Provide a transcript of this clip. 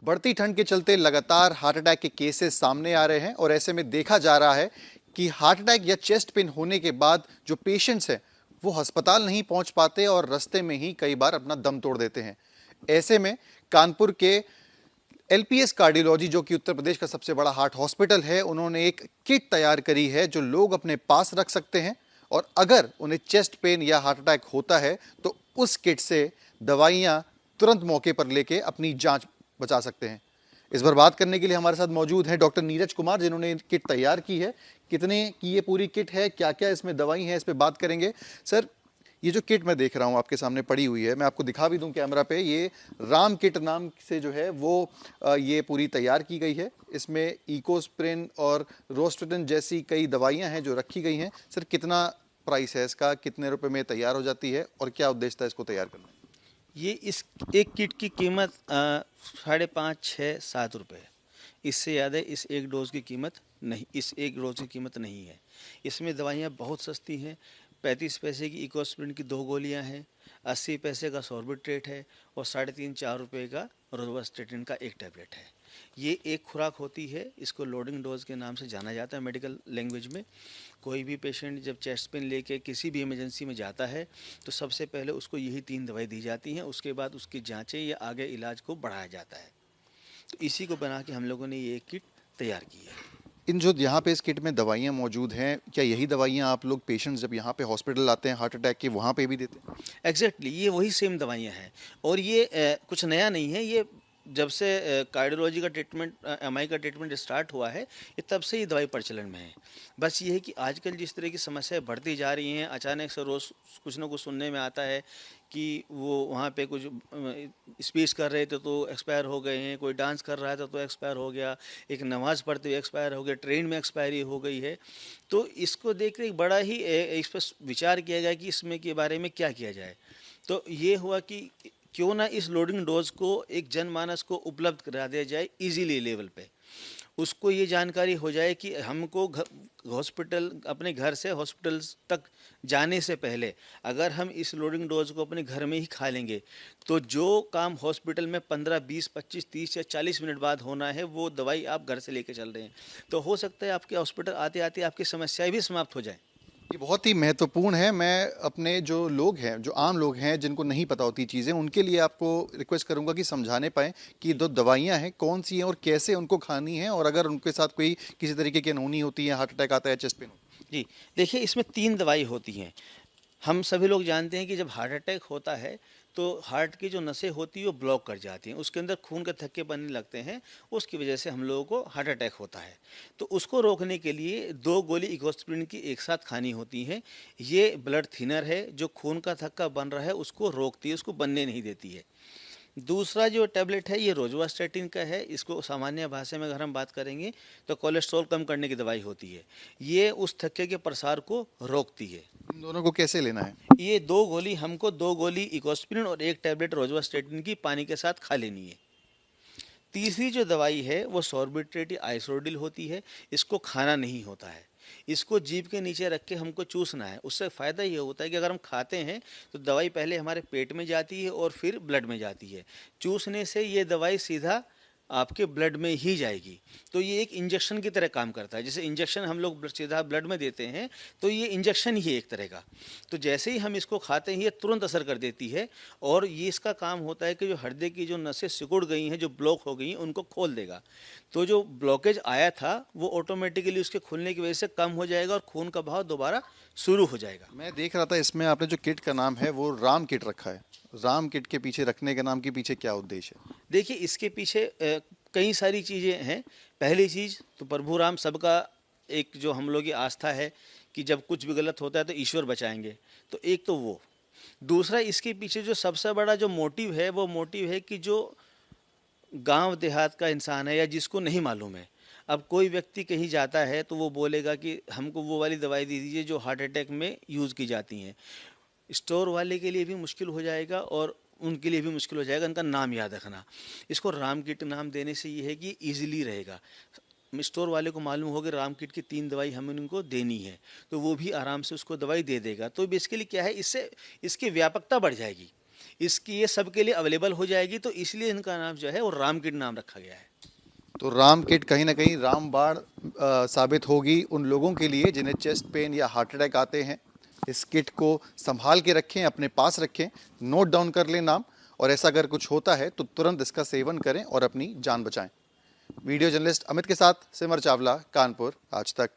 बढ़ती ठंड के चलते लगातार हार्ट अटैक के केसेस सामने आ रहे हैं और ऐसे में देखा जा रहा है कि हार्ट अटैक या चेस्ट पेन होने के बाद जो पेशेंट्स हैं वो अस्पताल नहीं पहुंच पाते और रास्ते में ही कई बार अपना दम तोड़ देते हैं। ऐसे में कानपुर के एलपीएस कार्डियोलॉजी, जो कि उत्तर प्रदेश का सबसे बड़ा हार्ट हॉस्पिटल है, उन्होंने एक किट तैयार करी है जो लोग अपने पास रख सकते हैं और अगर उन्हें चेस्ट पेन या हार्ट अटैक होता है तो उस किट से दवाइयां तुरंत मौके पर लेके अपनी जांच बचा सकते हैं। इस पर बात करने के लिए हमारे साथ मौजूद हैं डॉक्टर नीरज कुमार, जिन्होंने किट तैयार की है। कितने की ये पूरी किट है, क्या क्या इसमें दवाई है, इस पर बात करेंगे। सर, ये जो किट मैं देख रहा हूँ आपके सामने पड़ी हुई है, मैं आपको दिखा भी दूं कैमरा पे, ये राम किट नाम से जो है वो ये पूरी तैयार की गई है। इसमें इकोस्प्रिन और रोस्टेटिन जैसी कई दवाइयां हैं जो रखी गई हैं। सर, कितना प्राइस है इसका, कितने रुपए में तैयार हो जाती है और क्या उद्देश्य था इसको तैयार करना? ये इस एक किट की कीमत 5.5, 6, 7 रुपये है। इससे ज़्यादा इस एक डोज की कीमत नहीं, इस एक डोज की कीमत नहीं है। इसमें दवाइयाँ बहुत सस्ती हैं। 35 पैसे की इकोस्प्रिन की 2 गोलियाँ हैं, 80 पैसे का सॉर्बिट्रेट है और 3.5, 4 रुपये का रोवास्टेटिन का एक टैबलेट है। ये एक खुराक होती है, इसको लोडिंग डोज के नाम से जाना जाता है मेडिकल लैंग्वेज में। कोई भी पेशेंट जब चेस्ट पेन लेके किसी भी इमरजेंसी में जाता है तो सबसे पहले उसको यही 3 दवाई दी जाती हैं, उसके बाद उसकी जांचें या आगे इलाज को बढ़ाया जाता है। तो इसी को बना के हम लोगों ने ये किट तैयार की है। इन जो यहाँ पे इस किट में दवाइयाँ मौजूद हैं, क्या यही दवाइयाँ आप लोग पेशेंट्स जब यहाँ पे हॉस्पिटल आते हैं हार्ट अटैक के, वहाँ पे भी देते हैं? एग्जैक्टली ये वही सेम दवाइयाँ हैं और ये कुछ नया नहीं है। ये जब से कार्डियोलॉजी का ट्रीटमेंट, एमआई का ट्रीटमेंट स्टार्ट हुआ है, ये तब से ये दवाई प्रचलन में है। बस ये है कि आजकल जिस तरह की समस्याएं बढ़ती जा रही हैं, अचानक से रोज़ कुछ ना कुछ सुनने में आता है कि वो वहाँ पे कुछ स्पीच कर रहे थे तो एक्सपायर हो गए हैं, कोई डांस कर रहा था तो एक्सपायर हो गया, एक नमाज़ पढ़ते हुए एक्सपायर हो गया, ट्रेन में एक्सपायरी हो गई है। तो इसको देख कर बड़ा ही इस पर विचार किया गया कि इसमें के बारे में क्या किया जाए। तो ये हुआ कि क्यों ना इस लोडिंग डोज को एक जनमानस को उपलब्ध करा दिया जाए इजीली लेवल पे। उसको ये जानकारी हो जाए कि हमको हॉस्पिटल, अपने घर से हॉस्पिटल तक जाने से पहले अगर हम इस लोडिंग डोज को अपने घर में ही खा लेंगे तो जो काम हॉस्पिटल में 15, 20, 25, 30 या 40 मिनट बाद होना है वो दवाई आप घर से लेके चल रहे हैं। तो हो सकता है आपके हॉस्पिटल आते आते आपकी समस्याएं भी समाप्त हो जाए। ये बहुत ही महत्वपूर्ण है। मैं अपने जो लोग हैं, जो आम लोग हैं जिनको नहीं पता होती चीज़ें, उनके लिए आपको रिक्वेस्ट करूंगा कि समझाने पाएँ कि जो दवाइयाँ हैं कौन सी हैं और कैसे उनको खानी है, और अगर उनके साथ कोई किसी तरीके की अनहोनी होती है, हार्ट अटैक आता है, चेस्ट पेन होता जी, देखिए इसमें 3 दवाई होती हैं। हम सभी लोग जानते हैं कि जब हार्ट अटैक होता है तो हार्ट की जो नसें होती हैं वो ब्लॉक कर जाती हैं, उसके अंदर खून के थक्के बनने लगते हैं, उसकी वजह से हम लोगों को हार्ट अटैक होता है। तो उसको रोकने के लिए 2 गोली इकोस्प्रिन की एक साथ खानी होती हैं। ये ब्लड थिनर है, जो खून का थक्का बन रहा है उसको रोकती है, उसको बनने नहीं देती है। दूसरा जो टैबलेट है ये रोजुवास्टेटिन का है। इसको सामान्य भाषा में अगर हम बात करेंगे तो कोलेस्ट्रॉल कम करने की दवाई होती है। ये उस थक्के के प्रसार को रोकती है। है? इन दोनों को कैसे लेना है? ये 2 गोली, हमको 2 गोली इकोस्प्रिन और एक टैबलेट रोजुवास्टेटिन की पानी के साथ खा लेनी है। तीसरी जो दवाई है वो सॉर्बिट्रेट आइसोडिल होती है। इसको खाना नहीं होता है, इसको जीभ के नीचे रख के हमको चूसना है। उससे फ़ायदा ये होता है कि अगर हम खाते हैं तो दवाई पहले हमारे पेट में जाती है और फिर ब्लड में जाती है। चूसने से ये दवाई सीधा आपके ब्लड में ही जाएगी। तो ये एक इंजेक्शन की तरह काम करता है। जैसे इंजेक्शन हम लोग सीधा ब्लड में देते हैं तो ये इंजेक्शन ही है एक तरह का। तो जैसे ही हम इसको खाते हैं ये तुरंत असर कर देती है और ये इसका काम होता है कि जो हृदय की जो नसें सिकुड़ गई हैं, जो ब्लॉक हो गई हैं, उनको खोल देगा। तो जो ब्लॉकेज आया था वो ऑटोमेटिकली उसके खुलने की वजह से कम हो जाएगा और खून का बहाव दोबारा शुरू हो जाएगा। मैं देख रहा था इसमें आपने जो किट का नाम है वो राम किट रखा है। राम किट के पीछे रखने के नाम के पीछे क्या उद्देश्य है? देखिए इसके पीछे कई सारी चीज़ें हैं। पहली चीज़ तो प्रभु राम सबका एक जो हम लोग की आस्था है कि जब कुछ भी गलत होता है तो ईश्वर बचाएंगे। तो एक तो वो। दूसरा, इसके पीछे जो सबसे बड़ा जो मोटिव है वो मोटिव है कि जो गांव देहात का इंसान है या जिसको नहीं मालूम है, अब कोई व्यक्ति कहीं जाता है तो वो बोलेगा कि हमको वो वाली दवाई दे दीजिए जो हार्ट अटैक में यूज़ की जाती हैं। स्टोर वाले के लिए भी मुश्किल हो जाएगा और उनके लिए भी मुश्किल हो जाएगा इनका नाम याद रखना। इसको राम किट नाम देने से ये है कि ईजिली रहेगा। स्टोर वाले को मालूम होगा राम किट की 3 दवाई हमें उनको देनी है तो वो भी आराम से उसको दवाई दे देगा। तो बेसिकली क्या है, इससे इसकी व्यापकता बढ़ जाएगी। इसकी ये सबके लिए अवेलेबल हो जाएगी, तो इसलिए इनका नाम जो है वो राम किट नाम रखा गया है। तो राम किट कहीं ना कहीं रामबाण साबित होगी उन लोगों के लिए जिन्हें चेस्ट पेन या हार्ट अटैक आते हैं। इस किट को संभाल के रखें, अपने पास रखें, नोट डाउन कर लें नाम, और ऐसा अगर कुछ होता है तो तुरंत इसका सेवन करें और अपनी जान बचाएं। वीडियो जर्नलिस्ट अमित के साथ सिमर चावला, कानपुर, आज तक।